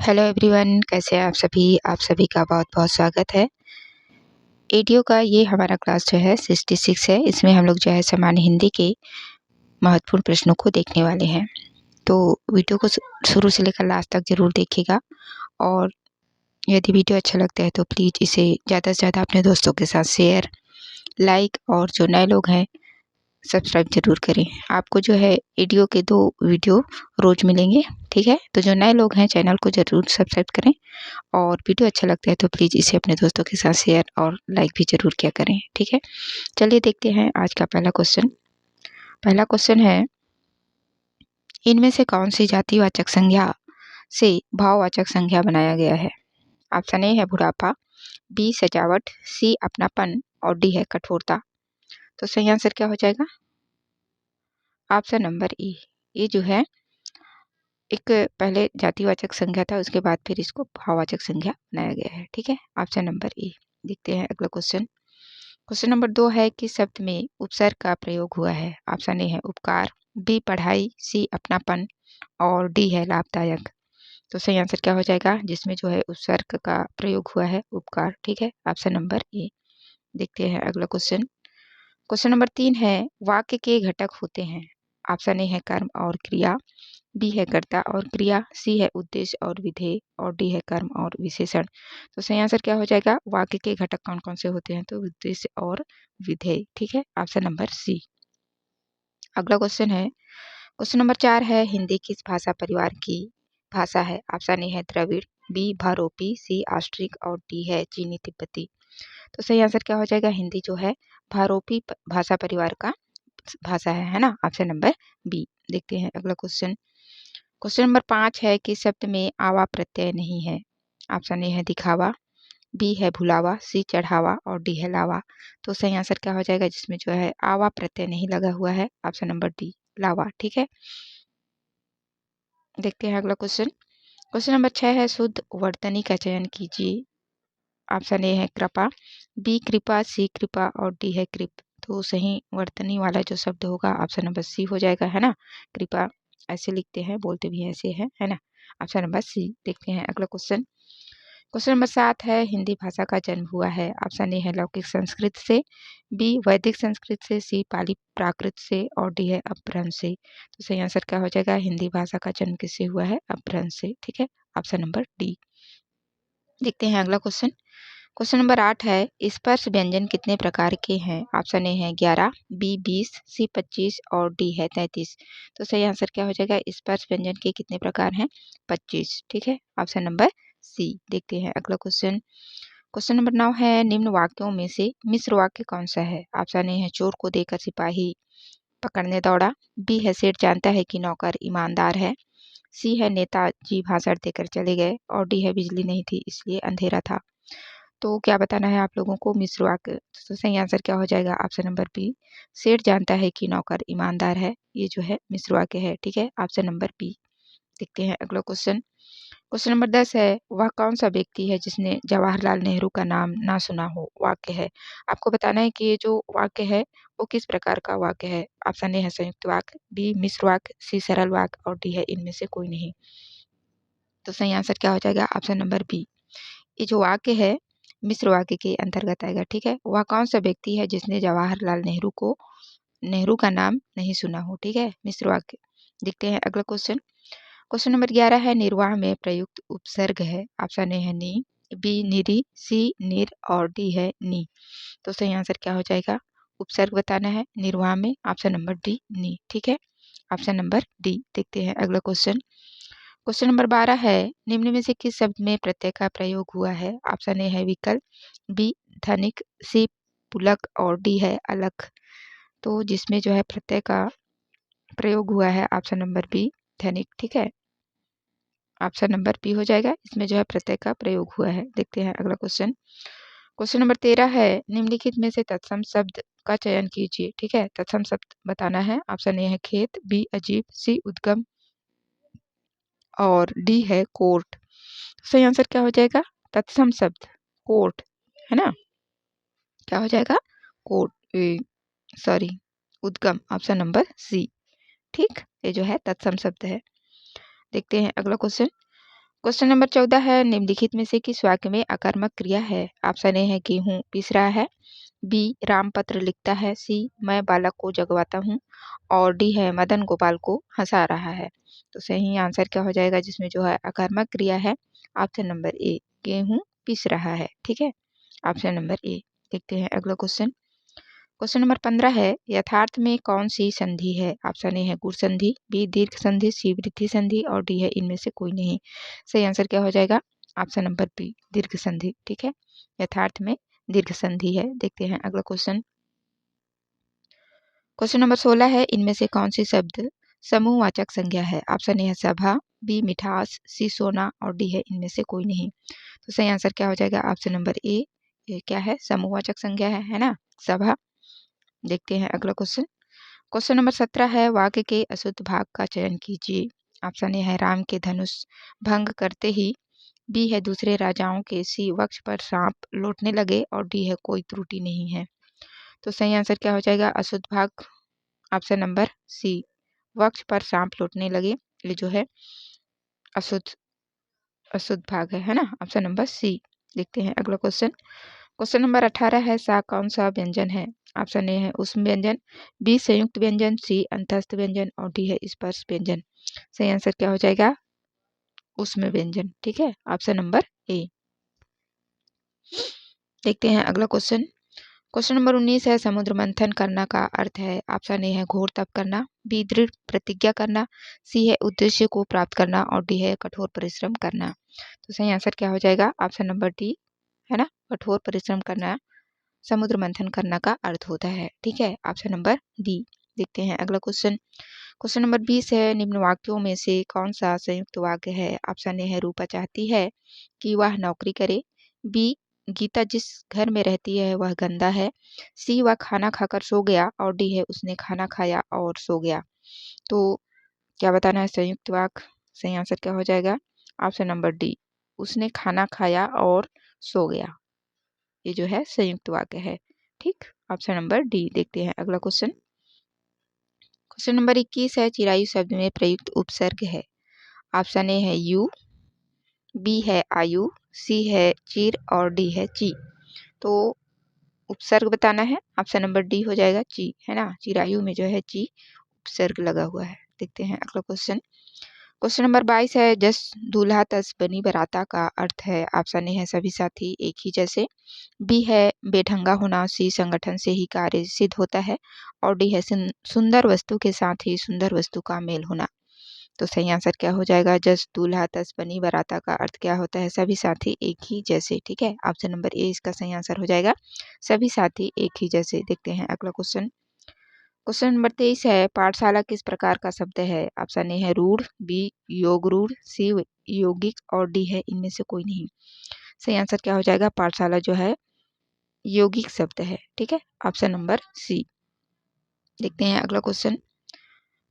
Hello everyone, कैसे हैं आप सभी का बहुत-बहुत स्वागत है। एडीओ का ये हमारा क्लास जो है 66 है। इसमें हम लोग जो है सामान्य हिंदी के महत्वपूर्ण प्रश्नों को देखने वाले हैं। तो वीडियो को शुरू से लेकर लास्ट तक ज़रूर देखिएगा और यदि वीडियो अच्छा लगता है तो प्लीज़ इसे ज़्यादा से ज़्यादा अपने दोस्तों के साथ शेयर, लाइक और जो नए लोग हैं सब्सक्राइब ज़रूर करें। आपको जो है एडीओ के 2 वीडियो रोज़ मिलेंगे, ठीक है? तो जो नए लोग हैं चैनल को ज़रूर सब्सक्राइब करें और वीडियो अच्छा लगता है तो प्लीज़ इसे अपने दोस्तों के साथ शेयर और लाइक भी ज़रूर किया करें, ठीक है? चलिए देखते हैं आज का पहला क्वेश्चन। पहला क्वेश्चन है, इनमें से कौन सी जातिवाचक संज्ञा से भाववाचक संज्ञा बनाया गया है? ऑप्शन ए है बुढ़ापा, बी सजावट, सी अपनापन और डी है कठोरता। तो सही आंसर क्या हो जाएगा? ऑप्शन नंबर ई। ये जो है एक पहले जातिवाचक संज्ञा था, उसके बाद फिर इसको भाववाचक संज्ञा बनाया गया है, ठीक है? ऑप्शन नंबर ई। देखते हैं अगला क्वेश्चन। क्वेश्चन नंबर 2 है कि शब्द में उपसर्ग का प्रयोग हुआ है। ऑप्शन ए है उपकार, बी पढ़ाई, सी अपनापन और डी है लाभदायक। तो सही आंसर क्या हो जाएगा? जिसमें जो है उपसर्ग का प्रयोग हुआ है उपकार, ठीक है? Option number A. देखते हैं अगला क्वेश्चन। क्वेश्चन नंबर 3 है, वाक्य के घटक होते हैं। ऑप्शन ए है कर्म और क्रिया, बी है कर्ता और क्रिया, सी है उद्देश्य और विधेय और डी है कर्म और विशेषण। तो सही आंसर क्या हो जाएगा? वाक्य के घटक कौन कौन से होते हैं? तो उद्देश्य और विधेय, ठीक है? Option number C. अगला क्वेश्चन है, क्वेश्चन नंबर 4 है, हिंदी किस भाषा परिवार की भाषा है? ऑप्शन ए है द्रविड़, बी भारोपी, सी ऑस्ट्रिक और डी है चीनी तिब्बती। तो सही आंसर क्या हो जाएगा? हिंदी जो है भारोपी भाषा परिवार का भाषा है ना? Option number B. देखते हैं अगला क्वेश्चन। क्वेश्चन नंबर 5 है कि शब्द में आवा प्रत्यय नहीं है। ऑप्शन ए है दिखावा, बी है भुलावा, सी चढ़ावा और डी है लावा। तो सही आंसर क्या हो जाएगा? जिसमें जो है आवा प्रत्यय नहीं लगा हुआ है। ऑप्शन नंबर डी लावा, ठीक है? देखते हैं अगला क्वेश्चन। क्वेश्चन नंबर 6 है, शुद्ध वर्तनी का चयन कीजिए। ऑप्शन ए है कृपा, बी कृपा, सी कृपा और डी है कृप। तो सही वर्तनी वाला जो शब्द होगा ऑप्शन नंबर सी हो जाएगा, है ना? कृपा ऐसे लिखते हैं, बोलते भी ऐसे है ना? Option number C. देखते हैं अगला क्वेश्चन। क्वेश्चन नंबर 7 है, हिंदी भाषा का जन्म हुआ है। ऑप्शन ए है लौकिक संस्कृत से, बी वैदिक संस्कृत से, सी पाली प्राकृत से और डी है अपभ्रंश से। तो सही आंसर क्या हो जाएगा? हिंदी भाषा का जन्म किससे हुआ है? अपभ्रंश से, ठीक है? Option number D. देखते हैं अगला क्वेश्चन। क्वेश्चन नंबर 8 है, स्पर्श व्यंजन कितने प्रकार के हैं? ऑप्शन ए है 11, बी 20, सी 25 और डी है 33। तो सही आंसर क्या हो जाएगा? स्पर्श व्यंजन के कितने प्रकार हैं? 25, ठीक है? Option number C. देखते हैं अगला क्वेश्चन। क्वेश्चन नंबर 9 है, निम्न वाक्यों में से मिश्र वाक्य कौन सा है? ऑप्शन ए है चोर को देकर सिपाही पकड़ने दौड़ा, बी है सेठ जानता है कि नौकर ईमानदार है, सी है नेताजी भाषण देकर चले गए और डी है बिजली नहीं थी इसलिए अंधेरा था। तो क्या बताना है आप लोगों को? मिश्र वाक्य। तो सही आंसर क्या हो जाएगा? ऑप्शन नंबर बी, सेठ जानता है कि नौकर ईमानदार है। ये जो है मिश्र वाक्य है, ठीक है? Option number B. देखते हैं अगला क्वेश्चन। क्वेश्चन नंबर 10 है, वह कौन सा व्यक्ति है जिसने जवाहरलाल नेहरू का नाम ना सुना हो? वाक्य है। आपको बताना है कि ये जो वाक्य है वो किस प्रकार का वाक्य है। ऑप्शन ए है संयुक्त वाक्य, बी मिश्र वाक्य, सी सरल वाक्य और डी है इनमें से कोई नहीं। तो सही आंसर क्या हो जाएगा? Option number B. ये जो वाक्य है मिश्र वाक्य के अंतर्गत आएगा, ठीक है? वह कौन सा व्यक्ति है जिसने जवाहरलाल नेहरू का नाम नहीं सुना हो, ठीक है? मिश्र वाक्य। देखते हैं अगला क्वेश्चन। क्वेश्चन नंबर 11 है, निर्वाह में प्रयुक्त उपसर्ग है। ऑप्शन ए है नी, बी निरी, सी निर और डी है नी। तो सही आंसर क्या हो जाएगा? उपसर्ग बताना है निर्वाह में। ऑप्शन नंबर डी नी, ठीक है? Option number D. देखते हैं अगला क्वेश्चन। क्वेश्चन नंबर 12 है, निम्न में से किस शब्द में प्रत्यय का प्रयोग हुआ है? ऑप्शन ए है विकल्प, बी धनिक, सी पुलक और डी है अलख। तो जिसमें जो है प्रत्यय का प्रयोग हुआ है ऑप्शन नंबर बी धनिक, ठीक है? ऑप्शन नंबर बी हो जाएगा, इसमें जो है प्रत्यय का प्रयोग हुआ है। देखते हैं अगला क्वेश्चन। क्वेश्चन नंबर 13 है, निम्नलिखित में से तत्सम शब्द का चयन कीजिए, ठीक है? तत्सम शब्द बताना है। ऑप्शन ए है खेत, बी अजीब, सी उद्गम और डी है कोर्ट। सही आंसर क्या हो जाएगा? तत्सम शब्द कोर्ट, है ना? क्या हो जाएगा? कोर्ट, सॉरी उद्गम, ऑप्शन नंबर सी, ठीक? ये जो है तत्सम शब्द है। देखते हैं अगला क्वेश्चन। क्वेश्चन नंबर 14 है, निम्नलिखित में से किस वाक्य में आकर्मक क्रिया है? ऑप्शन ए है गेहूं पीस रहा है, बी राम पत्र लिखता है, सी मैं बालक को जगवाता हूँ और डी है मदन गोपाल को हंसा रहा है। तो सही आंसर क्या हो जाएगा जिसमें जो है आकर्मक क्रिया है? ऑप्शन नंबर ए गेहूं पीस रहा है। ठीक है, ऑप्शन नंबर ए। देखते हैं अगला क्वेश्चन। क्वेश्चन नंबर 15 है, यथार्थ में कौन सी संधि है? ऑप्शन ए है गुण संधि, बी दीर्घ संधि, सी वृद्धि संधि और डी है इनमें से कोई नहीं। सही आंसर क्या हो जाएगा? ऑप्शन नंबर बी दीर्घ संधि। ठीक है, यथार्थ में दीर्घ संधि है। देखते हैं अगला क्वेश्चन। क्वेश्चन नंबर 16 है, इनमें से कौन सी शब्द समूहवाचक संज्ञा है? ऑप्शन ए है सभा, बी मिठास, सी सोना और डी है इनमें से कोई नहीं। तो सही आंसर क्या हो जाएगा? ऑप्शन नंबर ए, ये क्या है? समूहवाचक संज्ञा है ना, सभा। देखते हैं अगला क्वेश्चन। क्वेश्चन नंबर 17 है, वाक्य के अशुद्ध भाग का चयन कीजिए। ऑप्शन ए है राम के धनुष भंग करते ही, बी है दूसरे राजाओं के, सी वक्ष पर सांप लौटने लगे और डी है कोई त्रुटि नहीं है। तो सही आंसर क्या हो जाएगा? अशुद्ध भाग ऑप्शन नंबर सी, वक्ष पर सांप लौटने लगे, ये जो है अशुद्ध अशुद्ध भाग है ना, ऑप्शन नंबर सी। देखते हैं अगला क्वेश्चन। क्वेश्चन नंबर 18 है, सा कौन सा व्यंजन है? ऑप्शन ए है उष्म व्यंजन, बी संयुक्त व्यंजन, सी अंतस्थ व्यंजन और डी है स्पर्श व्यंजन। सही आंसर क्या हो जाएगा? उष्म व्यंजन। ठीक है, ऑप्शन नंबर ए। देखते हैं अगला क्वेश्चन। क्वेश्चन नंबर 19 है, समुद्र मंथन करना का अर्थ है? ऑप्शन ए है घोर तप करना, बी दृढ़ प्रतिज्ञा करना, सी है उद्देश्य को प्राप्त करना और डी है कठोर परिश्रम करना। तो सही आंसर क्या हो जाएगा? ऑप्शन नंबर डी है ना, कठोर परिश्रम करना समुद्र मंथन करना का अर्थ होता है। ठीक है, ऑप्शन नंबर डी। देखते हैं अगला क्वेश्चन। क्वेश्चन नंबर 20 है, निम्न वाक्यों में से कौन सा संयुक्त वाक्य है? ऑप्शन ए है रूपा चाहती है कि वह नौकरी करे, बी गीता जिस घर में रहती है वह गंदा है, सी वह खाना खाकर सो गया और डी है उसने खाना खाया और सो गया। तो क्या बताना है संयुक्त वाक्य? सही आंसर क्या हो जाएगा? ऑप्शन नंबर डी, उसने खाना खाया और सो गया, ये जो है संयुक्त वाक्य है। ठीक, ऑप्शन नंबर डी। देखते हैं अगला क्वेश्चन। क्वेश्चन नंबर 21 है, चिरायु शब्द में प्रयुक्त उपसर्ग है? ऑप्शन ए है यू, बी है आयु, सी है चिर और डी है ची। तो उपसर्ग बताना है, ऑप्शन नंबर डी हो जाएगा ची, है ना, चिरायु में जो है ची उपसर्ग लगा हुआ है। देखते हैं अगला क्वेश्चन। क्वेश्चन नंबर 22 है, जस दूल्हा तस बनी बराता का अर्थ है? ऑप्शन ए है सभी साथी एक ही जैसे, बी है बेढंगा होना, सी संगठन से ही कार्य सिद्ध होता है और डी है सुंदर वस्तु के साथ ही सुंदर वस्तु का मेल होना। तो सही आंसर क्या हो जाएगा? जस दूल्हा तस बनी बराता का अर्थ क्या होता है? सभी साथी एक ही जैसे। ठीक है, ऑप्शन नंबर ए इसका सही आंसर हो जाएगा, सभी साथी एक ही जैसे। देखते हैं अगला क्वेश्चन। क्वेश्चन नंबर 23 है, पाठशाला किस प्रकार का शब्द है? ऑप्शन ए है रूढ़, बी योग रूढ़, सी यौगिक और डी है इनमें से कोई नहीं। सही आंसर क्या हो जाएगा? पाठशाला जो है यौगिक शब्द है। ठीक है, ऑप्शन नंबर सी। देखते हैं अगला क्वेश्चन।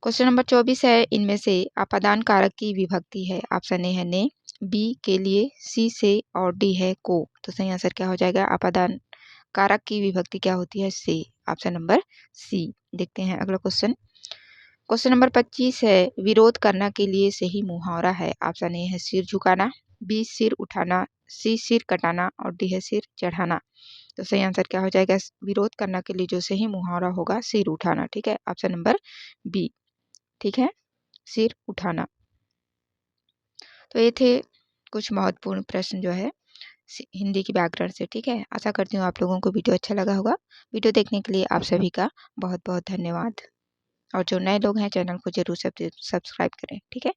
क्वेश्चन नंबर 24 है, इनमें से अपादान कारक की विभक्ति है? ऑप्शन ए है ने, बी के लिए, सी से और डी है को। तो सही आंसर क्या हो जाएगा? अपादान कारक की विभक्ति क्या होती है? से, ऑप्शन नंबर सी। देखते हैं अगला क्वेश्चन। क्वेश्चन नंबर 25 है, विरोध करना के लिए सही मुहावरा है? ऑप्शन ए है सिर झुकाना, बी सिर उठाना, सी सिर कटाना और डी है सिर चढ़ाना। तो सही आंसर क्या हो जाएगा? विरोध करना के लिए जो सही मुहावरा होगा सिर उठाना। ठीक है, ऑप्शन नंबर बी। ठीक है, सिर उठाना। तो ये थे कुछ महत्वपूर्ण प्रश्न जो है हिंदी की व्याकरण से। ठीक है, आशा करती हूँ आप लोगों को वीडियो अच्छा लगा होगा। वीडियो देखने के लिए आप सभी का बहुत बहुत धन्यवाद। और जो नए लोग हैं चैनल को जरूर सब्सक्राइब करें। ठीक है।